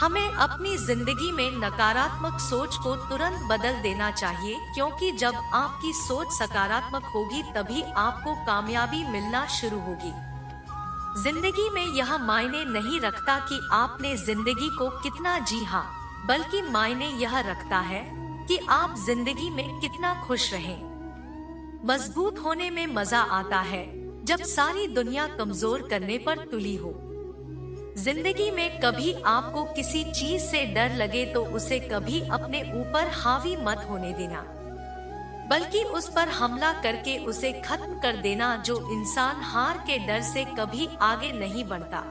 हमें अपनी जिंदगी में नकारात्मक सोच को तुरंत बदल देना चाहिए, क्योंकि जब आपकी सोच सकारात्मक होगी तभी आपको कामयाबी मिलना शुरू होगी। जिंदगी में यह मायने नहीं रखता कि आपने जिंदगी को कितना जिया, बल्कि मायने यह रखता है कि आप जिंदगी में कितना खुश रहें। मजबूत होने में मजा आता है जब सारी दुनिया कमजोर करने पर तुली हो। जिंदगी में कभी आपको किसी चीज से डर लगे तो उसे कभी अपने ऊपर हावी मत होने देना, बल्कि उस पर हमला करके उसे खत्म कर देना। जो इंसान हार के डर से कभी आगे नहीं बढ़ता,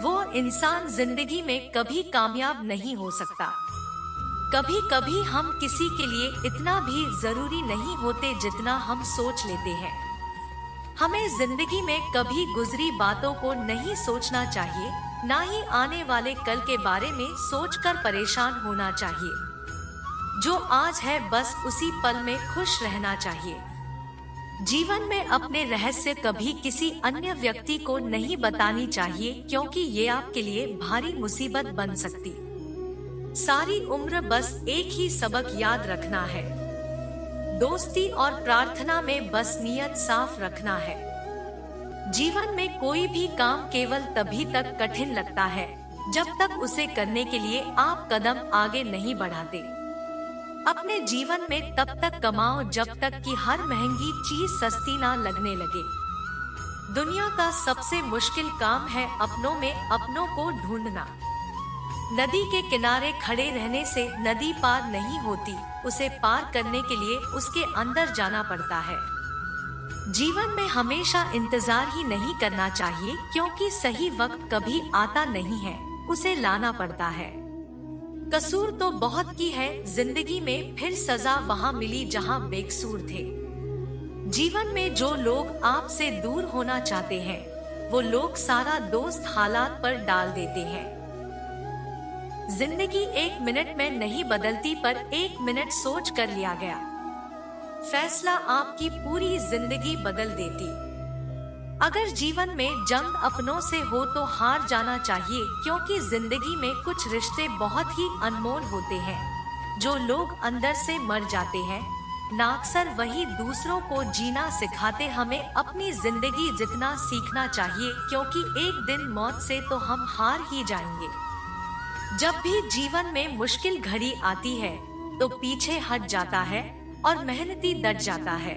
वो इंसान जिंदगी में कभी कामयाब नहीं हो सकता। कभी कभी हम किसी के लिए इतना भी जरूरी नहीं होते जितना हम सोच लेते हैं। हमें जिंदगी में कभी गुजरी बातों को नहीं सोचना चाहिए, ना ही आने वाले कल के बारे में सोचकर परेशान होना चाहिए। जो आज है बस उसी पल में खुश रहना चाहिए। जीवन में अपने रहस्य कभी किसी अन्य व्यक्ति को नहीं बतानी चाहिए, क्योंकि ये आपके लिए भारी मुसीबत बन सकती। सारी उम्र बस एक ही सबक याद रखना है, दोस्ती और प्रार्थना में बस नियत साफ रखना है। जीवन में कोई भी काम केवल तभी तक कठिन लगता है जब तक उसे करने के लिए आप कदम आगे नहीं बढ़ाते। अपने जीवन में तब तक कमाओ जब तक कि हर महंगी चीज सस्ती ना लगने लगे। दुनिया का सबसे मुश्किल काम है अपनों में अपनों को ढूंढना। नदी के किनारे खड़े रहने से नदी पार नहीं होती, उसे पार करने के लिए उसके अंदर जाना पड़ता है। जीवन में हमेशा इंतजार ही नहीं करना चाहिए, क्योंकि सही वक्त कभी आता नहीं है, उसे लाना पड़ता है। कसूर तो बहुत की है जिंदगी में, फिर सजा वहाँ मिली जहाँ बेकसूर थे। जीवन में जो लोग आपसे दूर होना चाहते हैं, वो लोग सारा दोस्त हालात पर डाल देते हैं। जिंदगी एक मिनट में नहीं बदलती, पर एक मिनट सोच कर लिया गया फैसला आपकी पूरी जिंदगी बदल देती। अगर जीवन में जंग अपनों से हो तो हार जाना चाहिए, क्योंकि जिंदगी में कुछ रिश्ते बहुत ही अनमोल होते हैं। जो लोग अंदर से मर जाते हैं ना, अक्सर वही दूसरों को जीना सिखाते। हमें अपनी जिंदगी जितना सीखना चाहिए, क्योंकि एक दिन मौत से तो हम हार ही जाएंगे। जब भी जीवन में मुश्किल घड़ी आती है तो पीछे हट जाता है और मेहनती डट जाता है।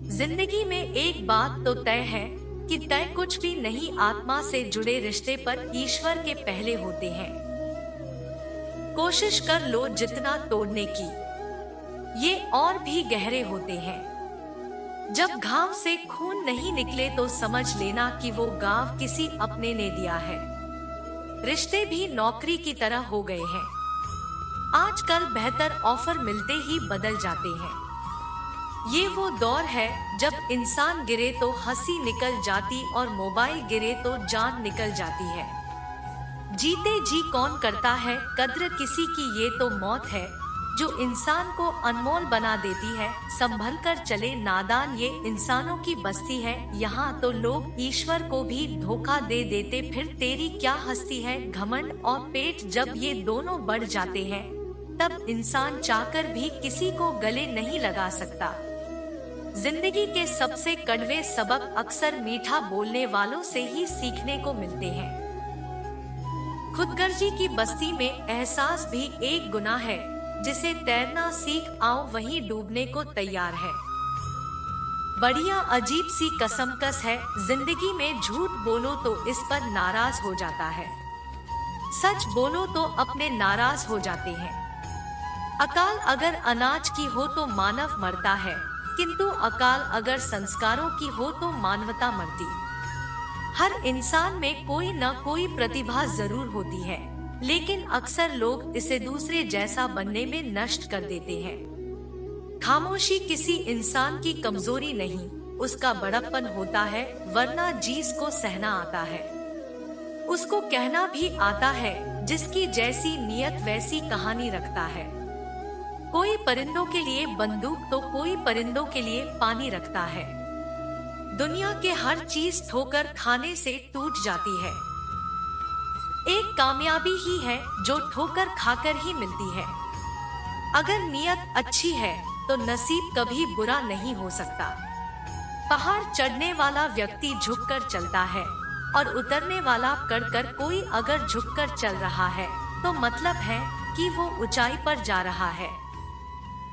जिंदगी में एक बात तो तय है कि तय कुछ भी नहीं, आत्मा से जुड़े रिश्ते पर ईश्वर के पहले होते हैं। कोशिश कर लो जितना तोड़ने की, ये और भी गहरे होते हैं। जब घाव से खून नहीं निकले तो समझ लेना कि वो गाँव किसी अपने ने दिया है। रिश्ते भी नौकरी की तरह हो गए हैं, आजकल बेहतर ऑफर मिलते ही बदल जाते हैं। ये वो दौर है जब इंसान गिरे तो हंसी निकल जाती और मोबाइल गिरे तो जान निकल जाती है। जीते जी कौन करता है कद्र किसी की, ये तो मौत है जो इंसान को अनमोल बना देती है। संभल कर चले नादान, ये इंसानों की बस्ती है। यहाँ तो लोग ईश्वर को भी धोखा दे देते, फिर तेरी क्या हस्ती है। घमंड और पेट जब ये दोनों बढ़ जाते हैं, तब इंसान चाहकर भी किसी को गले नहीं लगा सकता। जिंदगी के सबसे कड़वे सबक अक्सर मीठा बोलने वालों से ही सीखने को मिलते हैं। खुदगर्जी की बस्ती में एहसास भी एक गुनाह है, जिसे तैरना सीख आओ वहीं डूबने को तैयार है। बढ़िया अजीब सी कसमकस है जिंदगी में, झूठ बोलो तो इस पर नाराज हो जाता है, सच बोलो तो अपने नाराज हो जाते हैं। अकाल अगर अनाज की हो तो मानव मरता है, किंतु अकाल अगर संस्कारों की हो तो मानवता मरती। हर इंसान में कोई न कोई प्रतिभा जरूर होती है, लेकिन अक्सर लोग इसे दूसरे जैसा बनने में नष्ट कर देते हैं। खामोशी किसी इंसान की कमजोरी नहीं, उसका बड़प्पन होता है, वरना जीस को सहना आता है। उसको कहना भी आता है, जिसकी जैसी नियत वैसी कहानी रखता है। कोई परिंदों के लिए बंदूक तो कोई परिंदों के लिए पानी रखता है। दुनिया के हर चीज ठोकर खाने से टूट जाती है। एक कामयाबी ही है जो ठोकर खाकर ही मिलती है। अगर नियत अच्छी है तो नसीब कभी बुरा नहीं हो सकता। पहाड़ चढ़ने वाला व्यक्ति झुककर चलता है और उतरने वाला कर कोई अगर झुककर चल रहा है तो मतलब है कि वो ऊंचाई पर जा रहा है।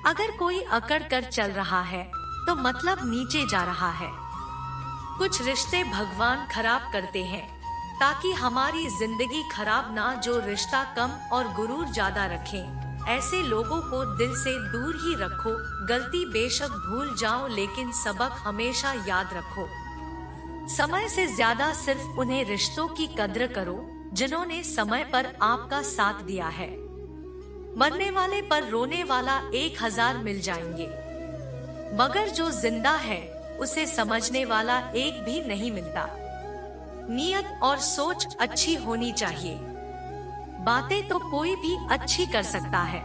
अगर कोई अकड़ कर चल रहा है तो मतलब नीचे जा रहा है। कुछ रिश्ते भगवान खराब करते हैं ताकि हमारी जिंदगी खराब ना, जो रिश्ता कम और गुरूर ज्यादा रखें ऐसे लोगों को दिल से दूर ही रखो। गलती बेशक भूल जाओ लेकिन सबक हमेशा याद रखो। समय से ज्यादा सिर्फ उन्हें रिश्तों की कद्र करो जिन्होंने समय पर आपका साथ दिया है। मरने वाले पर रोने वाला 1000 मिल जाएंगे, मगर जो जिंदा है उसे समझने वाला एक भी नहीं मिलता। नियत और सोच अच्छी होनी चाहिए। बातें तो कोई भी अच्छी कर सकता है।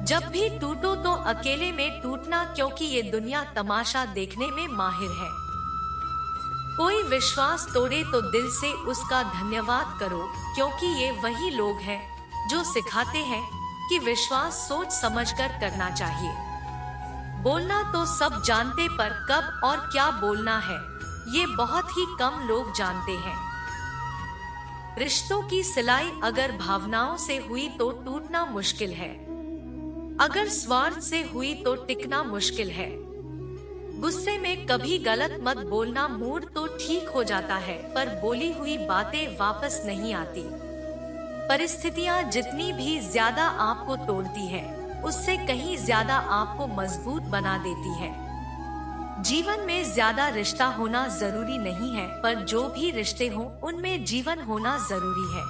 जब भी टूटो तो अकेले में टूटना, क्योंकि ये दुनिया तमाशा देखने में माहिर है। कोई विश्वास तोड़े तो दिल से उसका धन्यवाद करो, क्योंकि ये वही लोग हैं जो सिखाते हैं कि विश्वास सोच समझकर करना चाहिए। बोलना तो सब जानते, पर कब और क्या बोलना है ये बहुत ही कम लोग जानते हैं। रिश्तों की सिलाई अगर भावनाओं से हुई तो टूटना मुश्किल है, अगर स्वार्थ से हुई तो टिकना मुश्किल है। गुस्से में कभी गलत मत बोलना, मूड तो ठीक हो जाता है पर बोली हुई बातें वापस नहीं आती। परिस्थितियां जितनी भी ज्यादा आपको तोड़ती है उससे कहीं ज्यादा आपको मजबूत बना देती है। जीवन में ज्यादा रिश्ता होना जरूरी नहीं है, पर जो भी रिश्ते हों उनमें जीवन होना जरूरी है।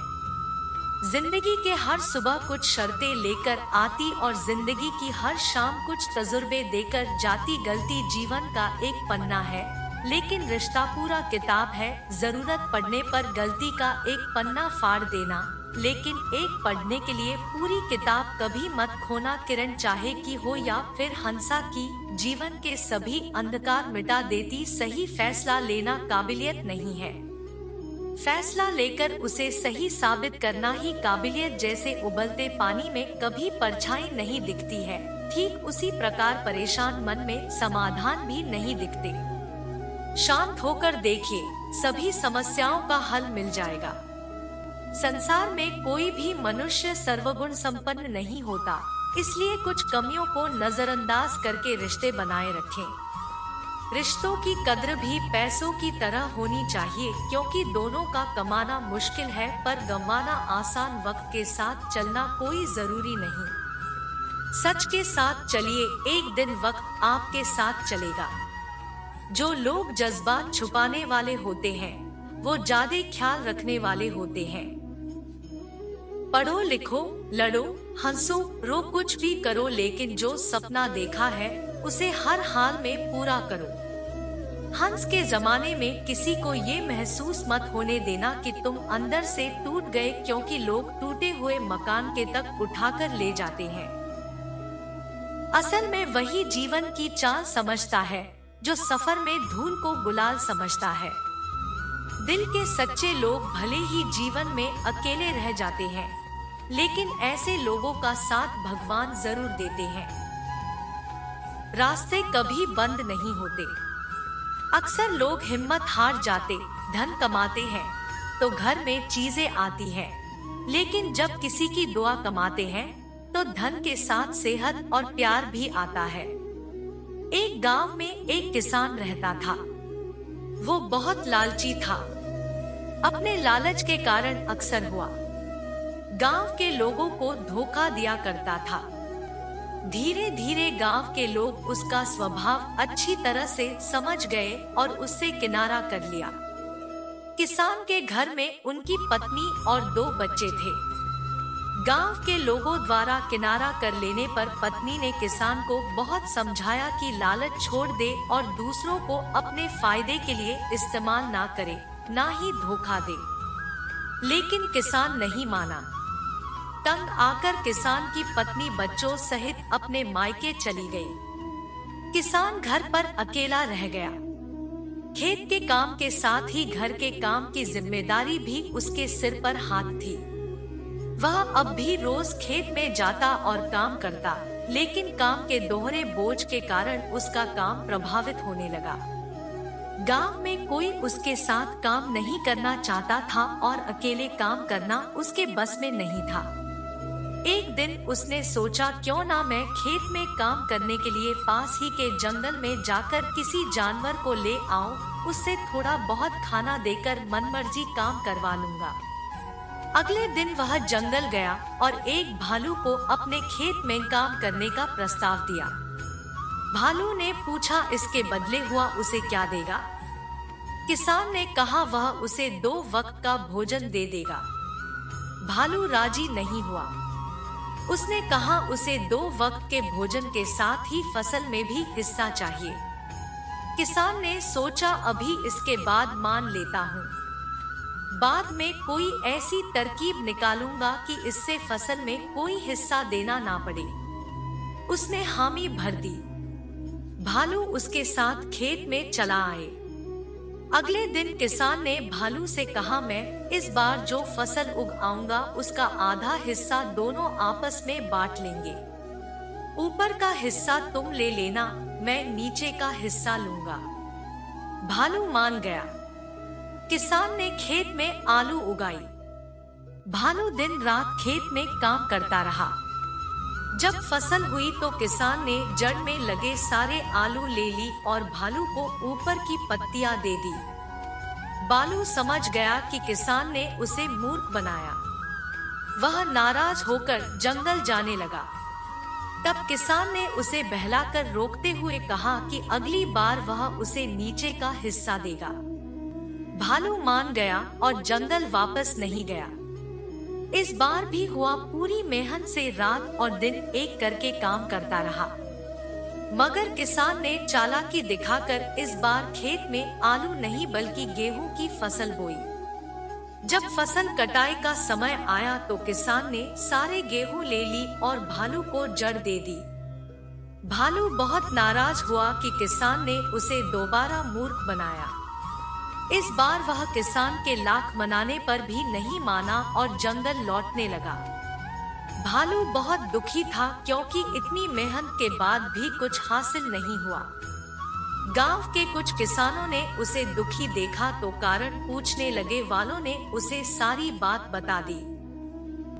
जिंदगी के हर सुबह कुछ शर्तें लेकर आती और जिंदगी की हर शाम कुछ तजुर्बे देकर जाती। गलती जीवन का एक पन्ना है लेकिन रिश्ता पूरा किताब है। जरूरत पड़ने पर गलती का एक पन्ना फाड़ देना, लेकिन एक पढ़ने के लिए पूरी किताब कभी मत खोना। किरण चाहे की हो या फिर हंसा की, जीवन के सभी अंधकार मिटा देती। सही फैसला लेना काबिलियत नहीं है, फैसला लेकर उसे सही साबित करना ही काबिलियत। जैसे उबलते पानी में कभी परछाई नहीं दिखती है, ठीक उसी प्रकार परेशान मन में समाधान भी नहीं दिखते। शांत होकर देखिए, सभी समस्याओं का हल मिल जाएगा। संसार में कोई भी मनुष्य सर्वगुण संपन्न नहीं होता, इसलिए कुछ कमियों को नजरअंदाज करके रिश्ते बनाए रखें। रिश्तों की कद्र भी पैसों की तरह होनी चाहिए, क्योंकि दोनों का कमाना मुश्किल है पर गंवाना आसान। वक्त के साथ चलना कोई जरूरी नहीं, सच के साथ चलिए, एक दिन वक्त आपके साथ चलेगा। जो लोग जज्बात छुपाने वाले होते हैं वो ज्यादा ख्याल रखने वाले होते हैं। पढ़ो लिखो, लड़ो, हंसो, रो, कुछ भी करो, लेकिन जो सपना देखा है उसे हर हाल में पूरा करो। हंस के जमाने में किसी को ये महसूस मत होने देना कि तुम अंदर से टूट गए, क्योंकि लोग टूटे हुए मकान के तक उठाकर ले जाते हैं। असल में वही जीवन की चाल समझता है जो सफर में धूल को गुलाल समझता है। दिल के सच्चे लोग भले ही जीवन में अकेले रह जाते हैं, लेकिन ऐसे लोगों का साथ भगवान जरूर देते हैं। रास्ते कभी बंद नहीं होते। अक्सर लोग हिम्मत हार जाते, धन कमाते हैं तो घर में चीजें आती हैं, लेकिन जब किसी की दुआ कमाते हैं तो धन के साथ सेहत और प्यार भी आता है। एक गांव में एक किसान रहता था। वो बहुत लालची था, अपने लालच के कारण अक्सर हुआ गांव के लोगों को धोखा दिया करता था। धीरे धीरे गांव के लोग उसका स्वभाव अच्छी तरह से समझ गए और उससे किनारा कर लिया। किसान के घर में उनकी पत्नी और 2 बच्चे थे। गांव के लोगों द्वारा किनारा कर लेने पर पत्नी ने किसान को बहुत समझाया कि लालच छोड़ दे और दूसरों को अपने फायदे के लिए इस्तेमाल ना करे, ना ही धोखा दे। लेकिन किसान नहीं माना। तंग आकर किसान की पत्नी बच्चों सहित अपने मायके चली गई। किसान घर पर अकेला रह गया। खेत के काम के साथ ही घर के काम की जिम्मेदारी भी उसके सिर पर हाथ थी। वह अब भी रोज खेत में जाता और काम करता, लेकिन काम के दोहरे बोझ के कारण उसका काम प्रभावित होने लगा। गांव में कोई उसके साथ काम नहीं करना चाहता था और अकेले काम करना उसके बस में नहीं था। एक दिन उसने सोचा, क्यों ना मैं खेत में काम करने के लिए पास ही के जंगल में जाकर किसी जानवर को ले आऊं, उससे थोड़ा बहुत खाना देकर मनमर्जी काम करवा लूंगा। अगले दिन वह जंगल गया और एक भालू को अपने खेत में काम करने का प्रस्ताव दिया। भालू ने पूछा, इसके बदले हुआ उसे क्या देगा? किसान ने कहा, वह उसे 2 वक्त का भोजन दे देगा। भालू राजी नहीं हुआ। उसने कहा, उसे 2 वक्त के भोजन के साथ ही फसल में भी हिस्सा चाहिए। किसान ने सोचा, अभी इसके बाद मान लेता हूँ, बाद में कोई ऐसी तरकीब निकालूंगा कि इससे फसल में कोई हिस्सा देना ना पड़े। उसने हामी भर दी। भालू उसके साथ खेत में चला आए। अगले दिन किसान ने भालू से कहा, मैं इस बार जो फसल उगाऊंगा उसका आधा हिस्सा दोनों आपस में बांट लेंगे। ऊपर का हिस्सा तुम ले लेना, मैं नीचे का हिस्सा लूंगा। भालू मान गया। किसान ने खेत में आलू उगाई। भालू दिन रात खेत में काम करता रहा। जब फसल हुई तो किसान ने जड़ में लगे सारे आलू ले ली और भालू को ऊपर की पत्तियां दे दी। भालू समझ गया कि किसान ने उसे मूर्ख बनाया। वह नाराज होकर जंगल जाने लगा। तब किसान ने उसे बहलाकर रोकते हुए कहा कि अगली बार वह उसे नीचे का हिस्सा देगा। भालू मान गया और जंगल वापस नहीं गया। इस बार भी हुआ, पूरी मेहनत से रात और दिन एक करके काम करता रहा, मगर किसान ने चालाकी दिखाकर इस बार खेत में आलू नहीं बल्कि गेहूं की फसल बोई। जब फसल कटाई का समय आया तो किसान ने सारे गेहूं ले ली और भालू को जड़ दे दी। भालू बहुत नाराज हुआ कि किसान ने उसे दोबारा मूर्ख बनाया। इस बार वह किसान के लाख मनाने पर भी नहीं माना और जंगल लौटने लगा। भालू बहुत दुखी था क्योंकि इतनी मेहनत के बाद भी कुछ हासिल नहीं हुआ। गांव के कुछ किसानों ने उसे दुखी देखा तो कारण पूछने लगे वालों ने उसे सारी बात बता दी।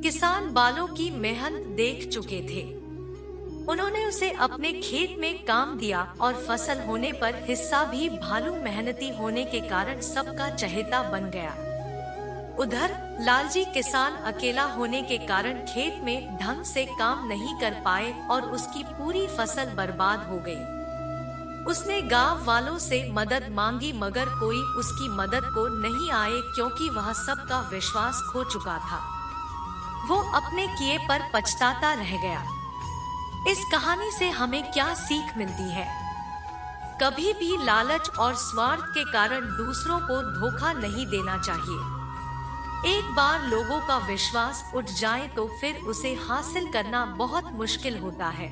किसान बालों की मेहनत देख चुके थे। उन्होंने उसे अपने खेत में काम दिया और फसल होने पर हिस्सा भी भालू मेहनती होने के कारण सबका चहेता बन गया। उधर लालजी किसान अकेला होने के कारण खेत में ढंग से काम नहीं कर पाए और उसकी पूरी फसल बर्बाद हो गई। उसने गांव वालों से मदद मांगी मगर कोई उसकी मदद को नहीं आए क्योंकि वह सबका विश्वास खो चुका था। वो अपने किए पर पछताता रह गया। इस कहानी से हमें क्या सीख मिलती है? कभी भी लालच और स्वार्थ के कारण दूसरों को धोखा नहीं देना चाहिए। एक बार लोगों का विश्वास उठ जाए तो फिर उसे हासिल करना बहुत मुश्किल होता है।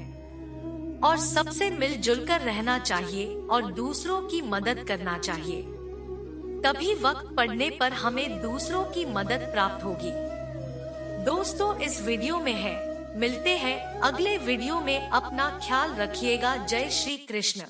और सबसे मिलजुल कर रहना चाहिए और दूसरों की मदद करना चाहिए। तभी वक्त पड़ने पर हमें दूसरों की मदद प्राप्त होगी। दोस्तों, इस वीडियो में है। मिलते हैं अगले वीडियो में। अपना ख्याल रखिएगा। जय श्री कृष्ण।